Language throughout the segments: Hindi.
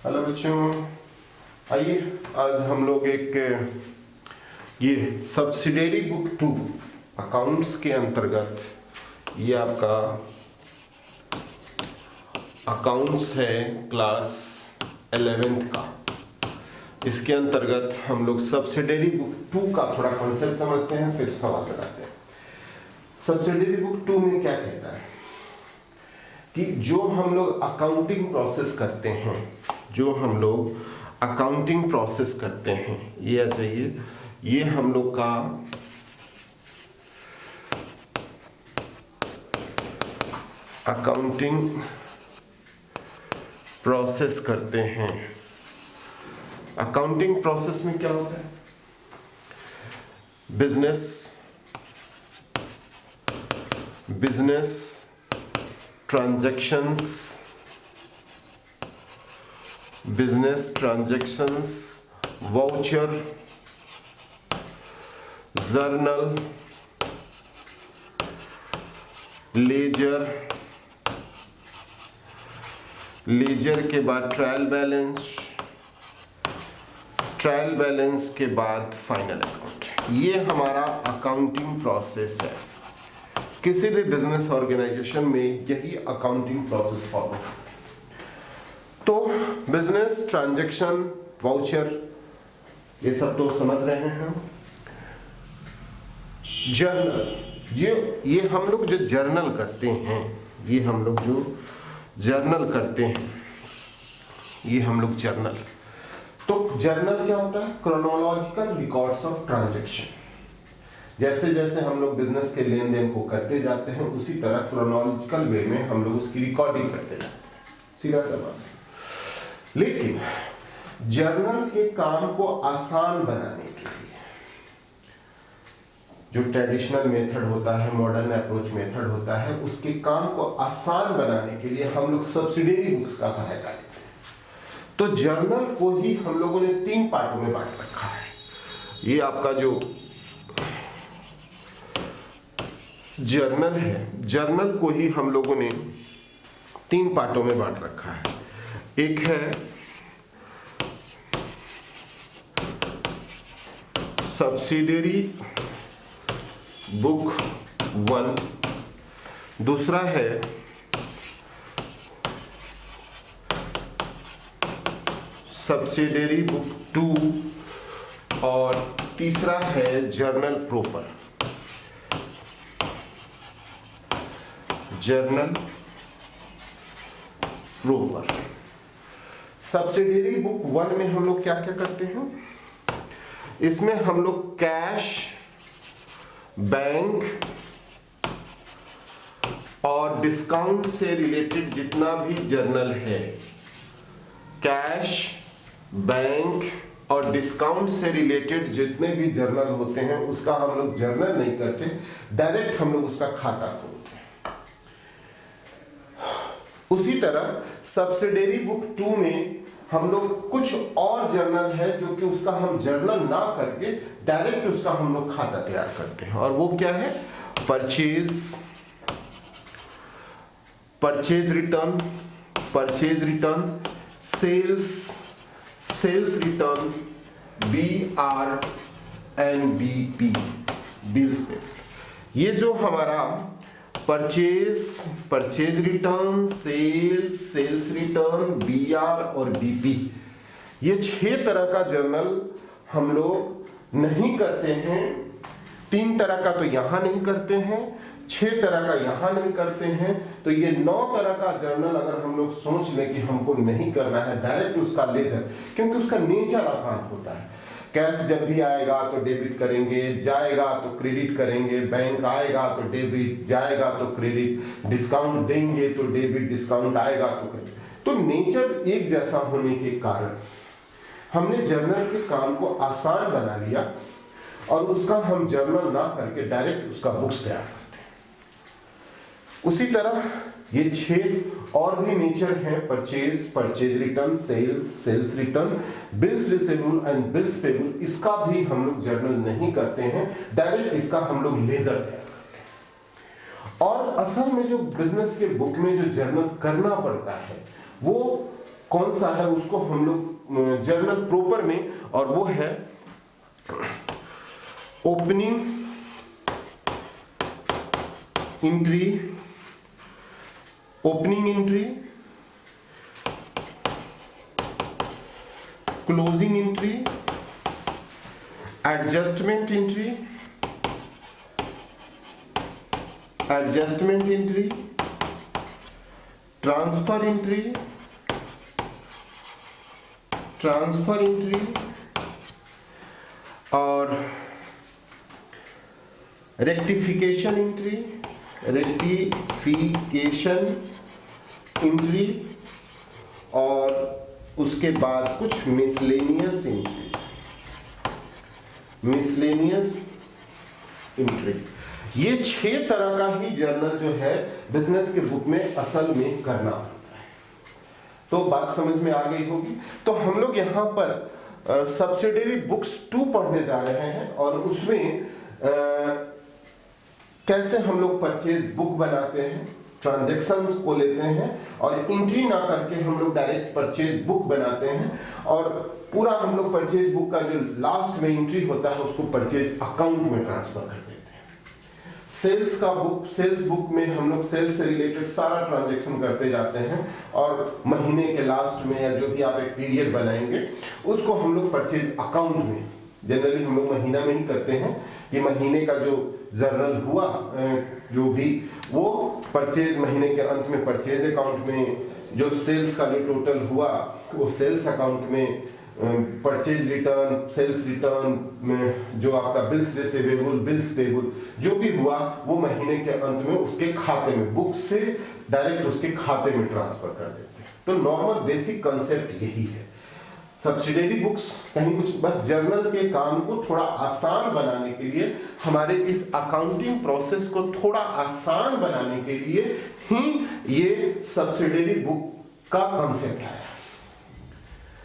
हेलो बच्चों, आइए आज हम लोग एक ये सब्सिडियरी बुक 2 अकाउंट्स के अंतर्गत ये आपका अकाउंट्स है क्लास 11th का। इसके अंतर्गत हम लोग सब्सिडियरी बुक 2 का थोड़ा कॉन्सेप्ट समझते हैं, फिर सवाल लगाते हैं। सब्सिडियरी बुक 2 में क्या कहता है कि जो हम लोग अकाउंटिंग प्रोसेस करते हैं, ये आ जाइए, ये हम लोग का अकाउंटिंग प्रोसेस करते हैं। अकाउंटिंग प्रोसेस में क्या होता है? Business transactions, voucher, journal, ledger के बाद ट्रायल बैलेंस के बाद फाइनल अकाउंट। ये हमारा अकाउंटिंग प्रोसेस है। किसी भी बिजनेस ऑर्गेनाइजेशन में यही अकाउंटिंग प्रोसेस फॉलो। तो बिजनेस ट्रांजैक्शन, वाउचर, ये सब तो समझ रहे हैं। जर्नल, ये हम लोग जो जर्नल करते हैं, ये हम लोग जर्नल। तो जर्नल क्या होता है? Chronological records of transaction. जैसे जैसे हम लोग बिजनेस के लेन देन को करते जाते हैं, उसी तरह क्रोनोलॉजिकल वे में हम लोग उसकी रिकॉर्डिंग करते जाते हैं। सीधा सा बात। लेकिन जर्नल के काम को आसान बनाने के लिए जो ट्रेडिशनल मेथड होता है, मॉडर्न अप्रोच मेथड होता है, उसके काम को आसान बनाने के लिए हम लोग सब्सिडियरी बुक्स का सहायता लेते हैं। तो जर्नल को ही हम लोगों ने 3 पार्टों में बांट रखा है। ये आपका जो जर्नल है, जर्नल को ही हम लोगों ने 3 पार्टों में बांट रखा है। एक है सब्सिडियरी बुक 1, दूसरा है सब्सिडियरी बुक 2 और तीसरा है जर्नल प्रॉपर। सब्सिडियरी बुक 1 में हम लोग क्या क्या करते हैं? इसमें हम लोग कैश, बैंक और डिस्काउंट से रिलेटेड जितना भी जर्नल है, कैश, बैंक और डिस्काउंट से रिलेटेड जितने भी जर्नल होते हैं, उसका हम लोग जर्नल नहीं करते, डायरेक्ट हम लोग उसका खाता खोलते हैं। उसी तरह सब्सिडियरी बुक 2 में हम लोग कुछ और जर्नल है जो कि उसका हम जर्नल ना करके डायरेक्ट उसका हम लोग खाता तैयार करते हैं। और वो क्या है? Purchase return, sales return, BR&BP, bills पे। ये जो हमारा purchase return, sales return, BR और BP, ये 6 तरह का जर्नल हम लोग नहीं करते हैं। 3 तरह का तो यहां नहीं करते हैं, 6 तरह का यहां नहीं करते हैं। तो ये 9 तरह का जर्नल अगर हम लोग सोच लें कि हमको नहीं करना है, डायरेक्ट उसका लेजर, क्योंकि उसका नेचर आसान होता है। कैश जब भी आएगा तो डेबिट करेंगे, जाएगा तो क्रेडिट करेंगे, बैंक आएगा तो डेबिट, जाएगा तो क्रेडिट, डिस्काउंट देंगे तो डेबिट, डिस्काउंट आएगा तो क्रेडिट। तो नेचर एक जैसा होने के कारण हमने जर्नल के काम को आसान बना लिया और उसका हम जर्नल ना करके डायरेक्ट उसका बुक्स तैयार करते हैं। उसी तरह ये 6 और भी नेचर हैं: purchase return, sales return, bills receivable and bills payable. इसका भी हम लोग जर्नल नहीं करते हैं, डायरेक्ट इसका हम लोग लेजर तैयार करते हैं। और असल में जो बिजनेस के बुक में जो जर्नल करना पड़ता है, वो कौन सा है उसको हम लोग जर्नल प्रॉपर में, और वो है opening entry, opening entry, closing entry, adjustment entry, adjustment entry, transfer entry, transfer entry, और रेक्टिफिकेशन एंट्री, रेक्टिफिकेशन एंट्री, और उसके बाद कुछ मिसलेनियस एंट्रीज, मिसलेनियस एंट्री। ये 6 तरह का ही जर्नल जो है बिजनेस के बुक में असल में करना होता है। तो बात समझ में आ गई होगी। तो हम लोग यहाँ पर सब्सिडरी बुक्स 2 पढ़ने जा रहे हैं, और उसमें कैसे हम लोग परचेज बुक बनाते हैं, ट्रांजैक्शन को लेते हैं और एंट्री ना करके हम लोग डायरेक्ट परचेज बुक बनाते हैं, और पूरा हम लोग परचेज बुक का जो लास्ट में एंट्री होता है उसको परचेज अकाउंट में ट्रांसफर कर देते हैं। सेल्स का बुक, सेल्स बुक में हम लोग सेल्स से रिलेटेड सारा ट्रांजैक्शन करते जाते हैं, और महीने के लास्ट में या जो भी आप एक पीरियड बनाएंगे उसको हम लोग परचेज अकाउंट में, जनरली हम लोग महीना में ही करते हैं कि महीने का जो जर्नल हुआ जो भी, वो परचेज महीने के अंत में परचेज अकाउंट में, जो सेल्स का जो टोटल हुआ वो सेल्स अकाउंट में, परचेज रिटर्न, सेल्स रिटर्न में, जो आपका बिल्स रिसीवेबल, बिल्स पेबल जो भी हुआ वो महीने के अंत में उसके खाते में, बुक से डायरेक्ट उसके खाते में ट्रांसफर कर देते हैं। तो नॉर्मल बेसिक कंसेप्ट यही है। सब्सिडरी बुक्स कहीं कुछ बस जर्नल के काम को थोड़ा आसान बनाने के लिए, हमारे इस अकाउंटिंग प्रोसेस को थोड़ा आसान बनाने के लिए ही ये सब्सिडरी बुक का कंसेप्ट है।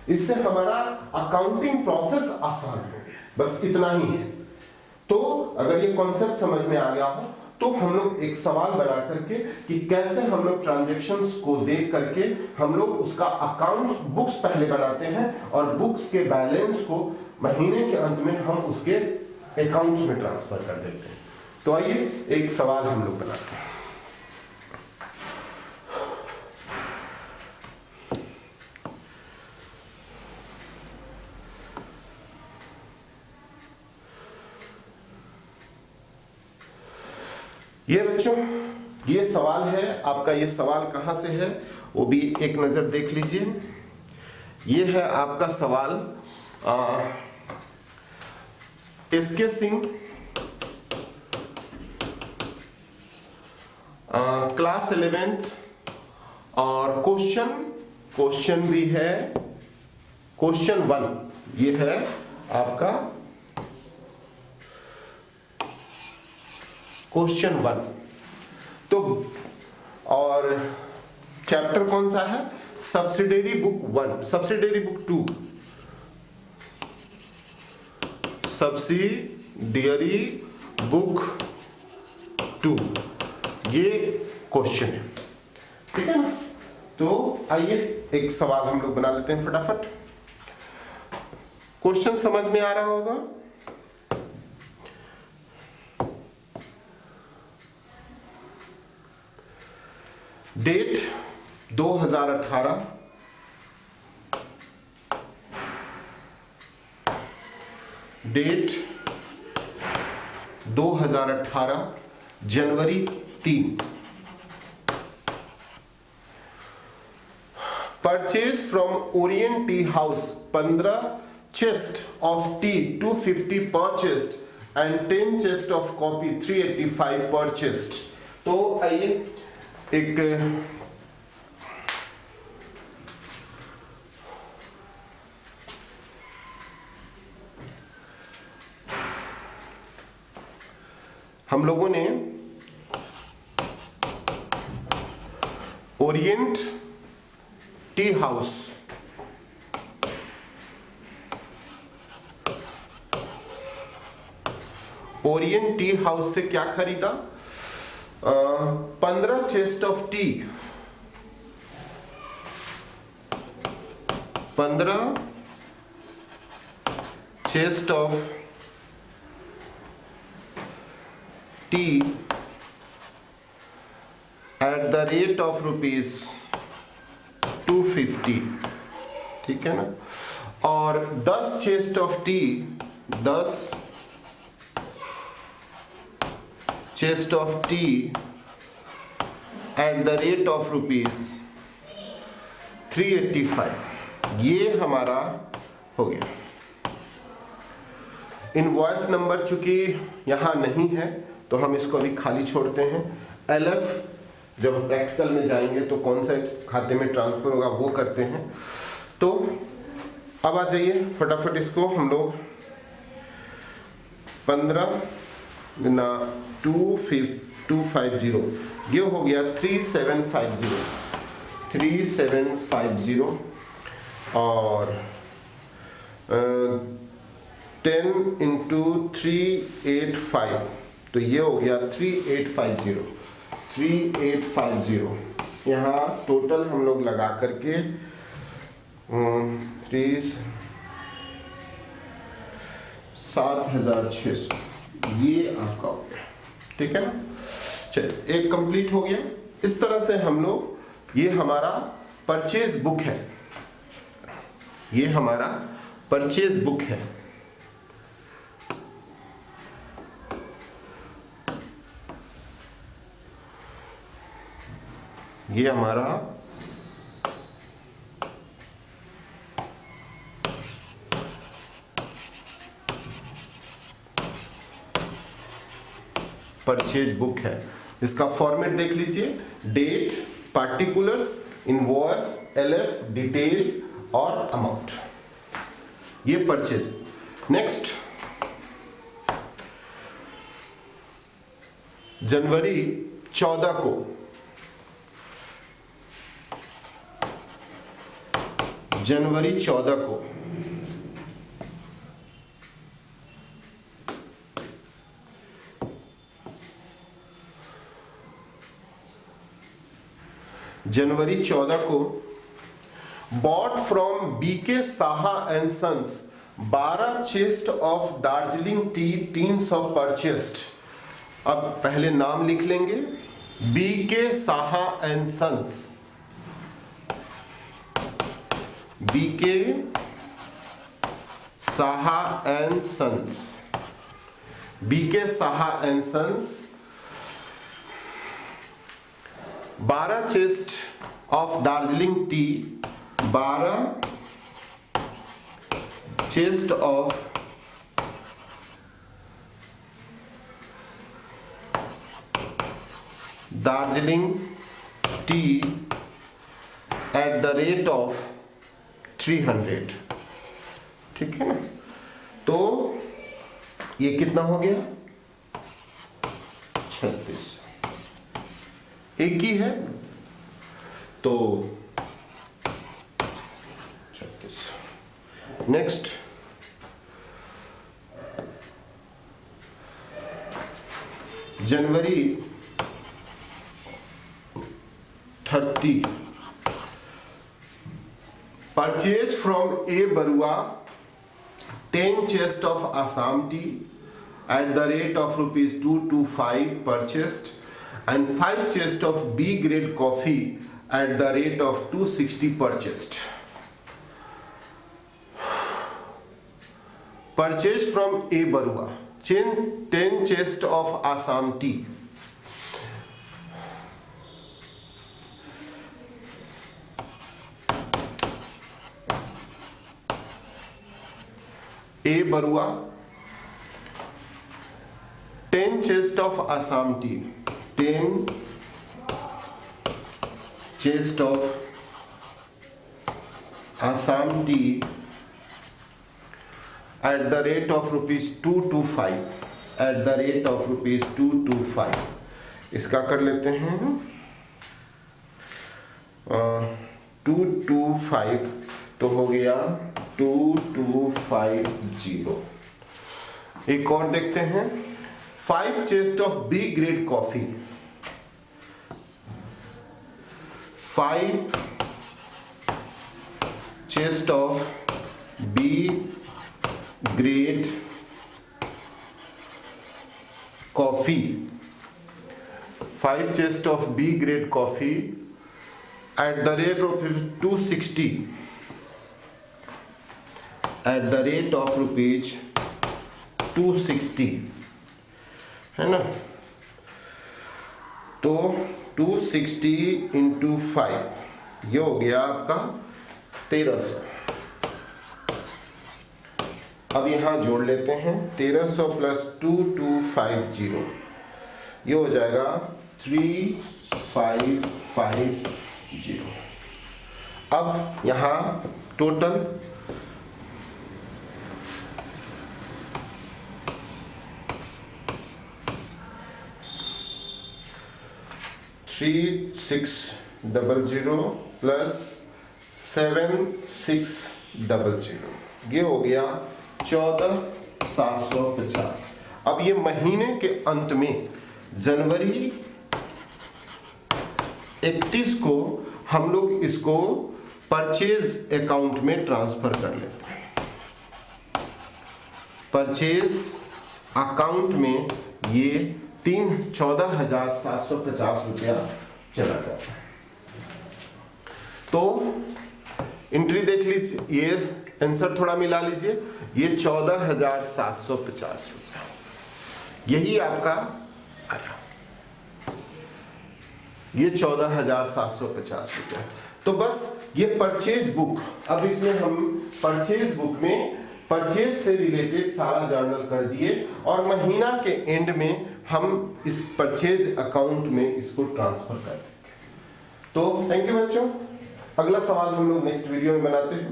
इससे हमारा अकाउंटिंग प्रोसेस आसान हो गया, बस इतना ही है। तो अगर ये कॉन्सेप्ट समझ में आ गया हो तो हम लोग एक सवाल बना करके कि कैसे हम लोग ट्रांजैक्शंस को देख करके हम लोग उसका अकाउंट बुक्स पहले बनाते हैं, और बुक्स के बैलेंस को महीने के अंत में हम उसके अकाउंट्स में ट्रांसफर कर देते हैं। तो आइए एक सवाल हम लोग बनाते हैं। ये बच्चों ये सवाल है आपका, ये सवाल कहां से है वो भी एक नजर देख लीजिए। ये है आपका सवाल एसके सिंह, क्लास 11th, और क्वेश्चन भी है क्वेश्चन 1, ये है आपका क्वेश्चन 1। तो और चैप्टर कौन सा है? Subsidiary book 1, subsidiary book 2, subsidiary book 2, ये क्वेश्चन है, ठीक है ना। तो आइए एक सवाल हम लोग बना लेते हैं फटाफट। क्वेश्चन समझ में आ रहा होगा। Date 2018, date 2018 January 3। Purchase from Orient Tea House 15 chest of tea 250 purchased and 10 chest of coffee 385 purchased. तो आइए एक हम लोगों ने Orient Tea House Orient Tea House से क्या खरीदा? 15 chest of tea 15 chest of tea at the rate of ₹250, ठीक है ना। और 10 chest of tea, 10 chest of tea at the rate of ₹385, ये हमारा हो गया। इनवॉइस नंबर चूंकि यहां नहीं है तो हम इसको अभी खाली छोड़ते हैं। LF जब प्रैक्टिकल में जाएंगे तो कौन से खाते में ट्रांसफर होगा वो करते हैं। तो अब आ जाइए फटाफट, इसको हम लोग 15 गुना 250, ये हो गया 3750 और 10 इंटू 385, तो ये हो गया 3850। यहाँ टोटल हम लोग लगा करके 7,600, ये आपका हो गया, ठीक है ना। चलिए एक कंप्लीट हो गया। इस तरह से हम लोग, ये हमारा परचेज बुक है, ये हमारा परचेज बुक है। ये हमारा परचेज बुक है। इसका फॉर्मेट देख लीजिए, date, particulars, invoice, LF, detail और अमाउंट, ये परचेज। नेक्स्ट, जनवरी 14 को जनवरी 14 को bought from BK Saha and sons 12 chest of Darjeeling tea 300 purchased. अब पहले नाम लिख लेंगे, BK Saha and sons, BK Saha and sons, BK Saha and sons 12 chest of Darjeeling tea, 12 chest of Darjeeling tea at the rate of 300, ठीक है ना। तो ये कितना हो गया, 36, एक ही है तो 36। Next, January 30 purchase from A Barua 10 chest of Assam tea at the rate of ₹225 purchased and 5 chest of B grade coffee at the rate of 260 purchased. Purchase from A Barua 10 chest of Assam tea. A Barua 10 chest of Assam tea, 10 chest of Assam tea at the rate of ₹225, at the rate of ₹225। इसका कर लेते हैं 225, तो हो गया 2250। एक और देखते हैं, 5 chest of B grade coffee, 5 chest of B grade coffee, 5 chest of B grade coffee at the rate of 260, at the rate of rupees 260, है ना। तो 260 इंटू 5 ये हो गया आपका 1300। अब यहां जोड़ लेते हैं 1300 प्लस 2250, ये हो जाएगा 3550। अब यहां टोटल 3600 प्लस 7600, ये हो गया 14750। अब ये महीने के अंत में जनवरी 31 को हम लोग इसको परचेज अकाउंट में ट्रांसफर कर लेते हैं। परचेज अकाउंट में ये 14,750 रुपया चला जाता है। तो एंट्री देख लीजिए, ये आंसर थोड़ा मिला लीजिए, ये 14,750 रुपया यही आपका आया, ये 14,750 रुपया। तो बस ये परचेज बुक, अब इसमें हम परचेज बुक में परचेज से रिलेटेड सारा जर्नल कर दिए और महीना के एंड में हम इस परचेज अकाउंट में इसको ट्रांसफर कर देंगे। तो थैंक यू बच्चों, अगला सवाल हम लोग नेक्स्ट वीडियो में बनाते हैं।